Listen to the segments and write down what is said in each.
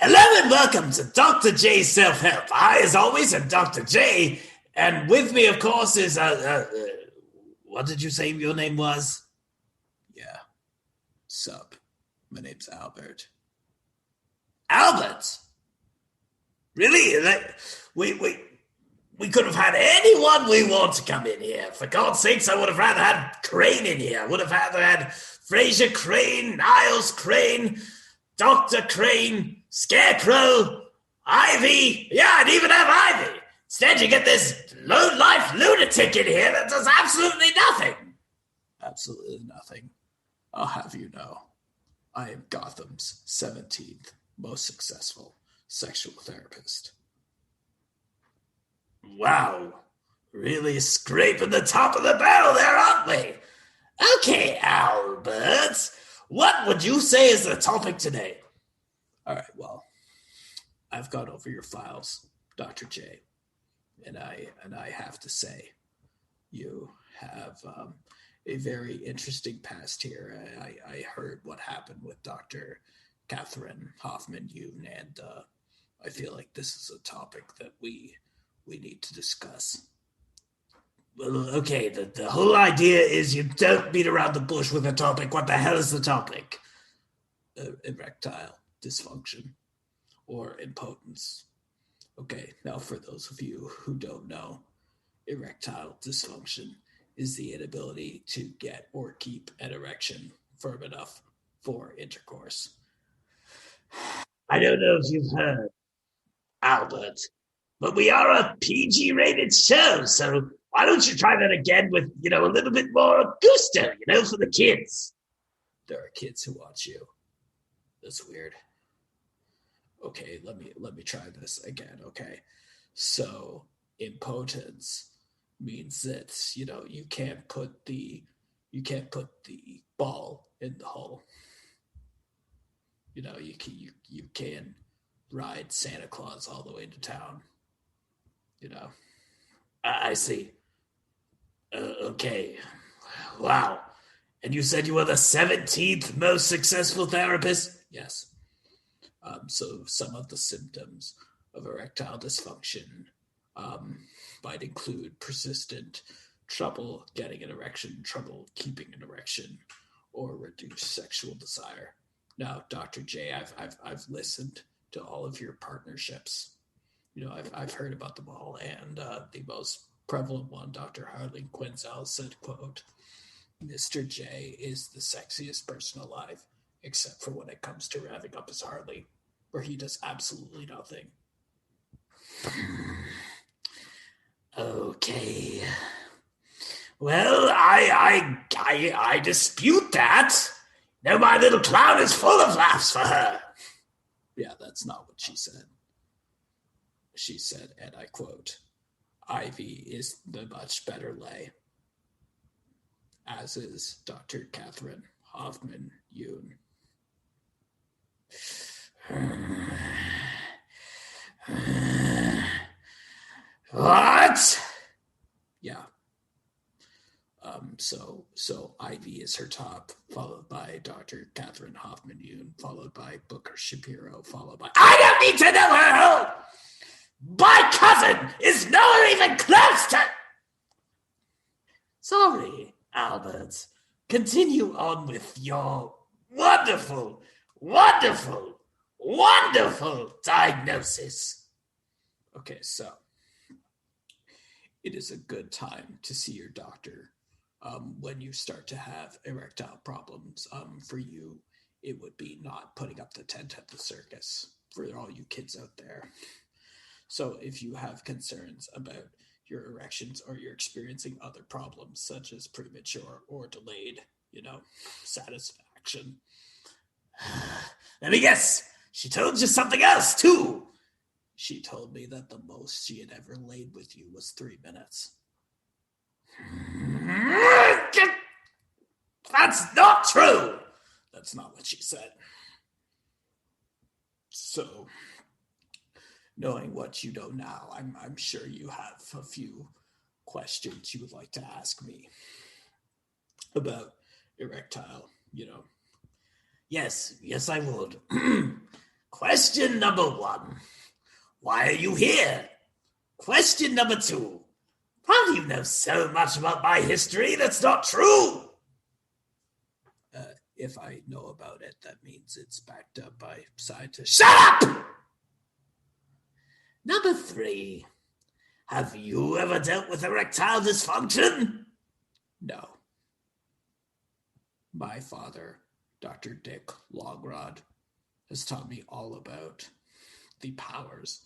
Hello and welcome to Dr. J's Self-Help. I, as always, am Dr. J, and with me, of course, is, what did you say your name was? Yeah. Sup. My name's Albert. Albert? Really? We could have had anyone we want to come in here. For God's sakes, I would have rather had Crane in here. I would have rather had Fraser Crane, Niles Crane, Dr. Crane, Scarecrow, Ivy. Yeah, I'd even have Ivy. Instead, you get this low-life lunatic in here that does absolutely nothing. Absolutely nothing. I'll have you know, I am Gotham's 17th most successful sexual therapist. Wow. Really scraping the top of the barrel there, aren't we? Okay, Albert. What would you say is the topic today? All right, well, I've gone over your files, Dr. J, and I have to say, you have a very interesting past here. I heard what happened with Dr. Catherine Hoffman-Yoon, and I feel like this is a topic that we need to discuss. Well, okay, the whole idea is you don't beat around the bush with a topic. What the hell is the topic? Erectile dysfunction or impotence. Okay, now for those of you who don't know, erectile dysfunction is the inability to get or keep an erection firm enough for intercourse. I don't know if you've heard, Albert, but we are a PG-rated show, so why don't you try that again with, a little bit more gusto, for the kids? There are kids who watch you. That's weird. Okay, let me try this again. Okay, so impotence means that you can't put the ball in the hole. You can ride Santa Claus all the way to town. I see. Okay. Wow. And you said you were the 17th most successful therapist? Yes. So some of the symptoms of erectile dysfunction might include persistent trouble getting an erection, trouble keeping an erection, or reduced sexual desire. Now, Dr. J, I've listened to all of your partnerships. I've heard about them all, and the most prevalent one, Dr. Harlan Quinzel, said, quote, Mr. J is the sexiest person alive, except for when it comes to revving up his Harley, where he does absolutely nothing. Okay. Well, I dispute that. My little clown is full of laughs for her. Yeah, that's not what she said. She said, and I quote, Ivy is the much better lay, as is Dr. Catherine Hoffman-Yoon. What? Yeah. So Ivy is her top, followed by Dr. Catherine Hoffman-Yoon, followed by Booker Shapiro, followed by... I don't need to know her! My cousin is nowhere even close to... Sorry, Albert. Continue on with your wonderful, wonderful, wonderful diagnosis. Okay, so it is a good time to see your doctor when you start to have erectile problems. For you, it would be not putting up the tent at the circus for all you kids out there. So if you have concerns about your erections or you're experiencing other problems such as premature or delayed, satisfaction. Let me guess. She told you something else, too. She told me that the most she had ever laid with you was 3 minutes. That's not true. That's not what she said. So, knowing what you know now, I'm sure you have a few questions you would like to ask me about erectile, Yes, I would. Questions Question number 1. Why are you here? Question number 2. How do you know so much about my history that's not true? If I know about it, that means it's backed up by scientists. Shut up! Number 3. Have you ever dealt with erectile dysfunction? No. My father, Dr. Dick Longrod, has taught me all about the powers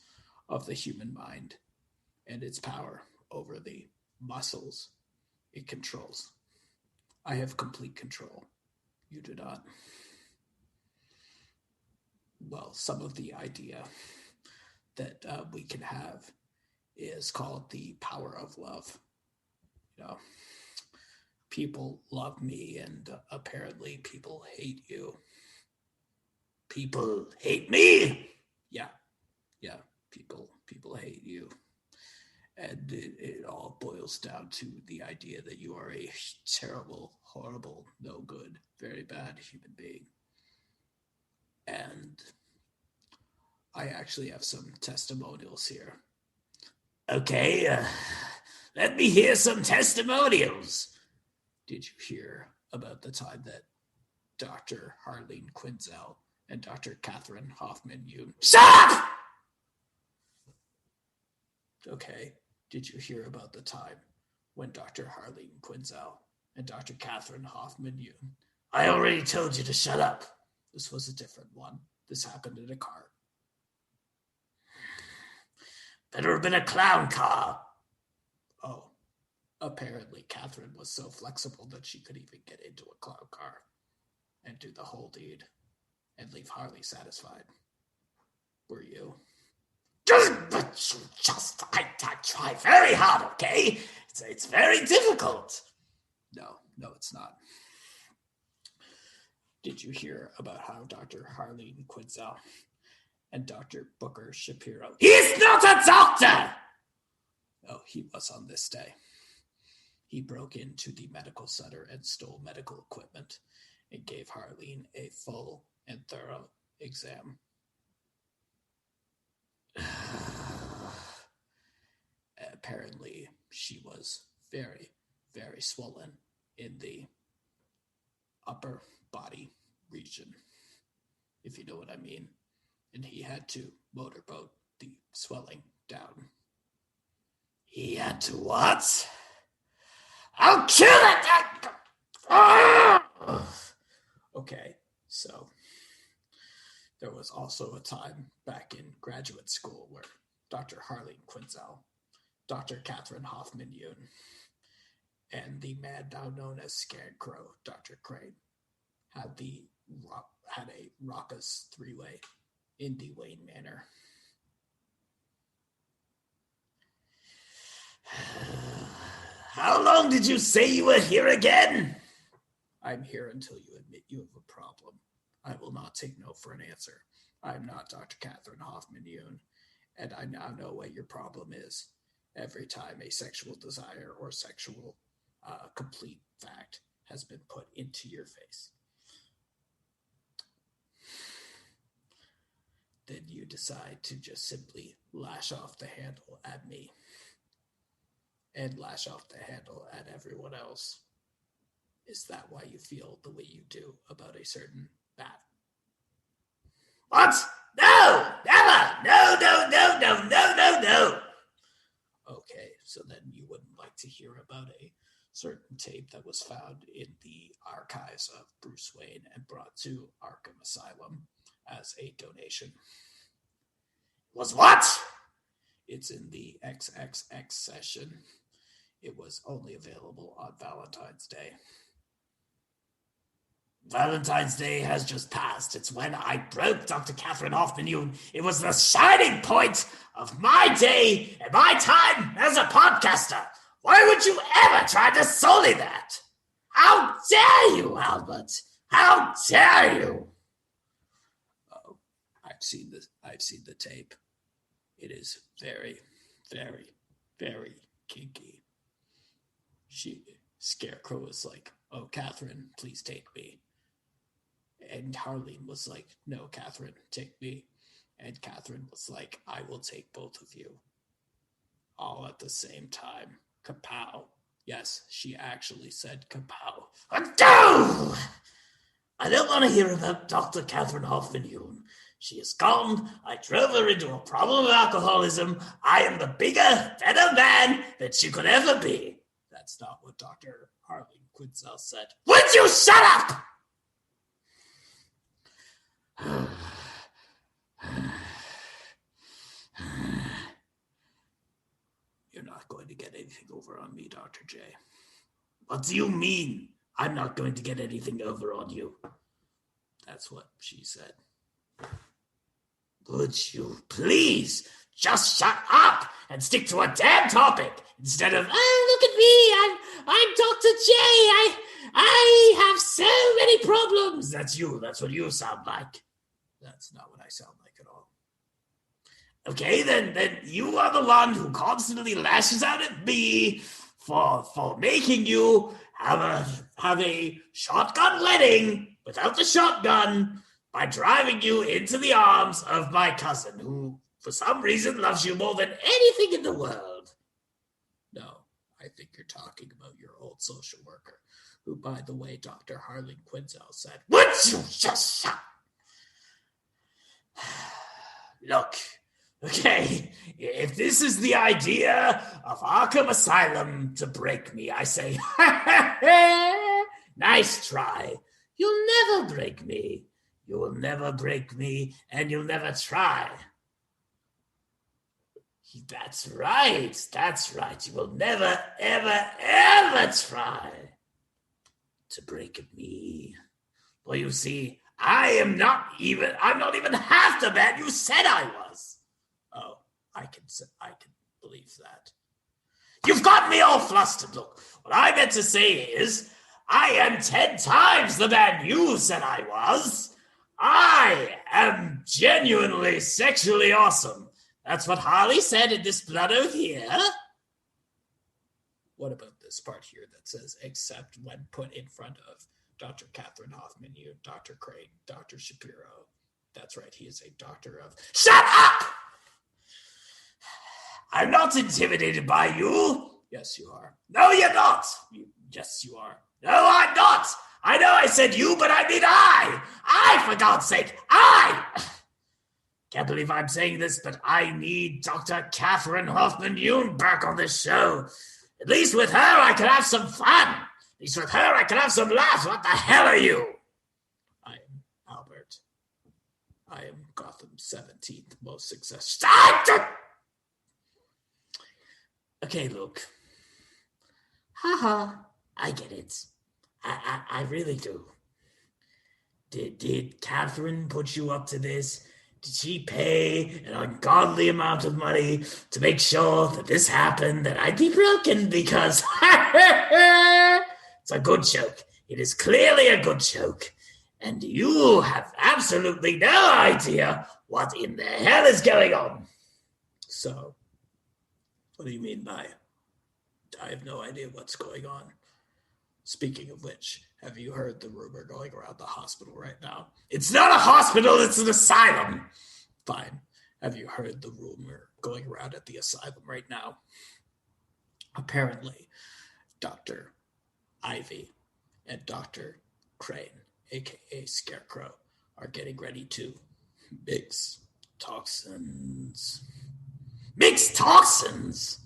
of the human mind and its power over the muscles it controls. I have complete control. You do not. Well, some of the idea that we can have is called the power of love. You know, people love me, and apparently people hate you. People hate me? Yeah. People hate you. And it all boils down to the idea that you are a terrible, horrible, no good, very bad human being. And I actually have some testimonials here. Okay, let me hear some testimonials. Did you hear about the time that Dr. Harleen Quinzel and Dr. Catherine Hoffman-Yoon... Shut up! Okay. Did you hear about the time when Dr. Harleen Quinzel and Dr. Catherine Hoffman-Yoon... I already told you to shut up. This was a different one. This happened in a car. Better have been a clown car. Oh, apparently Catherine was so flexible that she could even get into a clown car and do the whole deed and leave Harley satisfied. Were you? I try very hard, okay? It's very difficult. No, it's not. Did you hear about how Dr. Harleen Quinzel and Dr. Booker Shapiro... He's not a doctor! Oh, he was on this day. He broke into the medical center and stole medical equipment and gave Harleen a full and thorough exam. Apparently, she was very, very swollen in the upper body region, if you know what I mean. And he had to motorboat the swelling down. He had to what? I'll kill it! Okay, so there was also a time back in graduate school where Dr. Harleen Quinzel, Dr. Catherine Hoffman-Yoon, and the man now known as Scarecrow, Dr. Crane, had a raucous three-way in the Wayne Manor. How long did you say you were here again? I'm here until you admit you have a problem. I will not take no for an answer. I'm not Dr. Catherine Hoffman-Yoon, and I now know what your problem is. Every time a sexual desire or sexual complete fact has been put into your face, then you decide to just simply lash off the handle at me and lash off the handle at everyone else. Is that why you feel the way you do about a certain bat? What? No! Never! No! Okay, so then you wouldn't like to hear about a certain tape that was found in the archives of Bruce Wayne and brought to Arkham Asylum as a donation. Was what? It's in the XXX session. It was only available on Valentine's Day. Valentine's Day has just passed. It's when I broke Dr. Catherine Hoffman-Yoon. It was the shining point of my day and my time as a podcaster. Why would you ever try to sully that? How dare you, Albert? How dare you? Oh, I've seen the tape. It is very, very, very kinky. Scarecrow was like, "Oh, Catherine, please take me." And Harleen was like, "No, Catherine, take me." And Catherine was like, I will take both of you. All at the same time. Kapow. Yes, she actually said kapow. No! I don't want to hear about Dr. Catherine Hoffman-Yoon. She is gone. I drove her into a problem of alcoholism. I am the bigger, better man that she could ever be. That's not what Dr. Harleen Quinzel said. Would you shut up? You're not going to get anything over on me, Dr. J. What do you mean? I'm not going to get anything over on you. That's what she said. Would you please just shut up and stick to a damn topic instead of, oh, look at me, I'm Dr. J. I have so many problems. That's you. That's what you sound like. That's not what I sound like at all. Okay, then you are the one who constantly lashes out at me for making you have a shotgun wedding without the shotgun by driving you into the arms of my cousin, who for some reason loves you more than anything in the world. No, I think you're talking about your old social worker, who, by the way, Dr. Harleen Quinzel said, would you just shut? Look, okay, if this is the idea of Arkham Asylum to break me, I say, nice try. You'll never break me. You will never break me, and you'll never try. That's right. That's right. You will never, ever, ever try to break me. Well, you see, I'm not even half the man you said I was. Oh, I can believe that. You've got me all flustered. Look, what I meant to say is, I am 10 times the man you said I was. I am genuinely sexually awesome. That's what Harley said in this blood oath here. What about this part here that says, except when put in front of Dr. Catherine Hoffman-Yoon, Dr. Crane, Dr. Shapiro? That's right, he is a doctor of... Shut up! I'm not intimidated by you. Yes, you are. No, you're not. Yes, you are. No, I'm not. I know I said you, but I mean I, for God's sake, I. Can't believe I'm saying this, but I need Dr. Catherine Hoffman-Yoon back on this show. At least with her, I can have some fun. At least with her, I can have some laughs. What the hell are you? I am Albert. I am Gotham's 17th most successful. Stop! Okay, look. Haha, I get it. I really do. Did Catherine put you up to this? Did she pay an ungodly amount of money to make sure that this happened, that I'd be broken because it's a good joke. It is clearly a good joke. And you have absolutely no idea what in the hell is going on. So, what do you mean by I have no idea what's going on? Speaking of which, have you heard the rumor going around the hospital right now? It's not a hospital, it's an asylum. Fine. Have you heard the rumor going around at the asylum right now? Apparently, Dr. Ivy and Dr. Crane, a.k.a. Scarecrow, are getting ready to mix toxins. Mix toxins?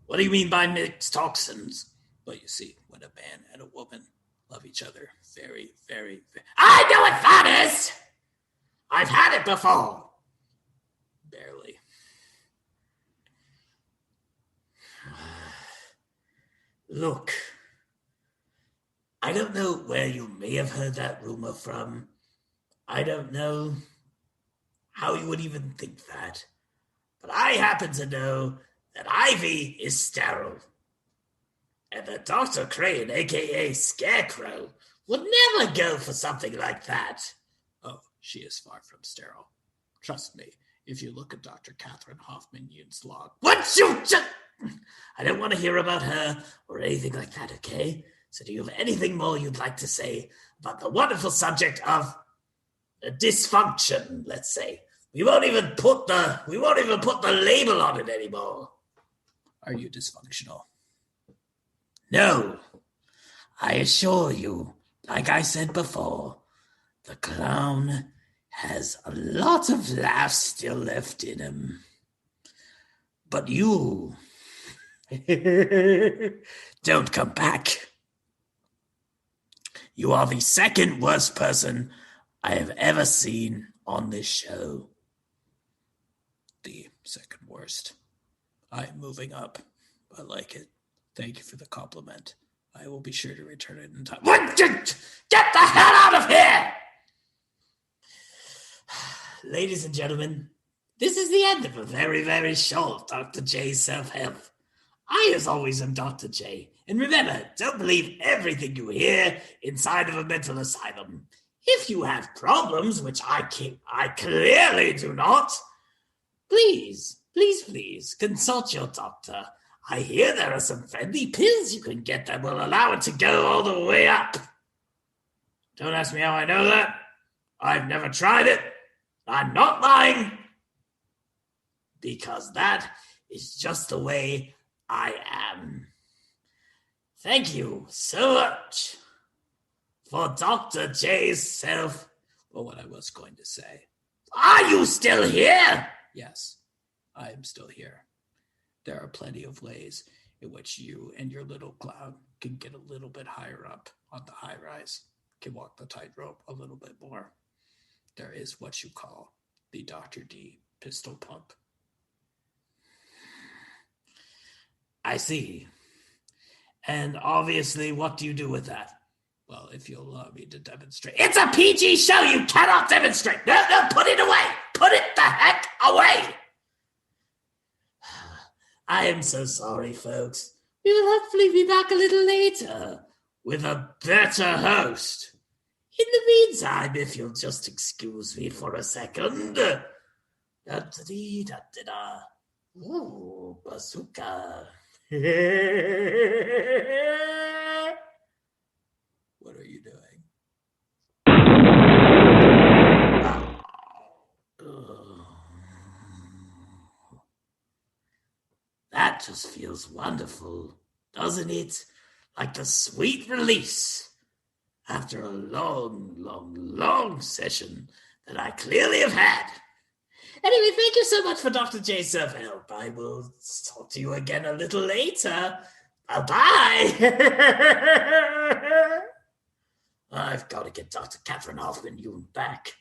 What do you mean by mixed toxins? Well, you see, when a man and a woman love each other very, very, very... I know what that is! I've had it before. Barely. Look, I don't know where you may have heard that rumor from. I don't know how you would even think that. But I happen to know that Ivy is sterile. And that Dr. Crane, a.k.a. Scarecrow, would never go for something like that. Oh, she is far from sterile. Trust me, if you look at Dr. Catherine Hoffman-Yoon's log... What you just... I don't want to hear about her or anything like that, okay? So do you have anything more you'd like to say about the wonderful subject of dysfunction, let's say, We won't even put the label on it anymore. Are you dysfunctional? No. I assure you, like I said before, the clown has a lot of laughs still left in him. But you don't come back. You are the second worst person I have ever seen on this show. The second worst. I am moving up. I like it. Thank you for the compliment. I will be sure to return it in time. Get the hell out of here! Ladies and gentlemen, this is the end of a very, very short Dr. J Self-Help. I, as always, am Dr. J. And remember, don't believe everything you hear inside of a mental asylum. If you have problems, which I clearly do not, please consult your doctor. I hear there are some friendly pills you can get that will allow it to go all the way up. Don't ask me how I know that. I've never tried it. I'm not lying. Because that is just the way I am. Thank you so much for Dr. J's self. Well, what I was going to say. Are you still here? Yes, I am still here. There are plenty of ways in which you and your little clown can get a little bit higher up on the high rise, can walk the tightrope a little bit more. There is what you call the Dr. D pistol pump. I see. And obviously, what do you do with that? Well, if you'll allow me to demonstrate. It's a PG show. You cannot demonstrate. No, put it away. Put it the heck away. I am so sorry, folks. We will hopefully be back a little later with a better host. In the meantime, if you'll just excuse me for a second. Da-da-dee-da-da-da. Ooh, bazooka. What are you doing? That just feels wonderful, doesn't it? Like the sweet release after a long session that I clearly have had. Anyway, thank you so much for Dr. J Self-Help. I will talk to you again a little later. Bye-bye. I've got to get Dr. Catherine Hoffman back.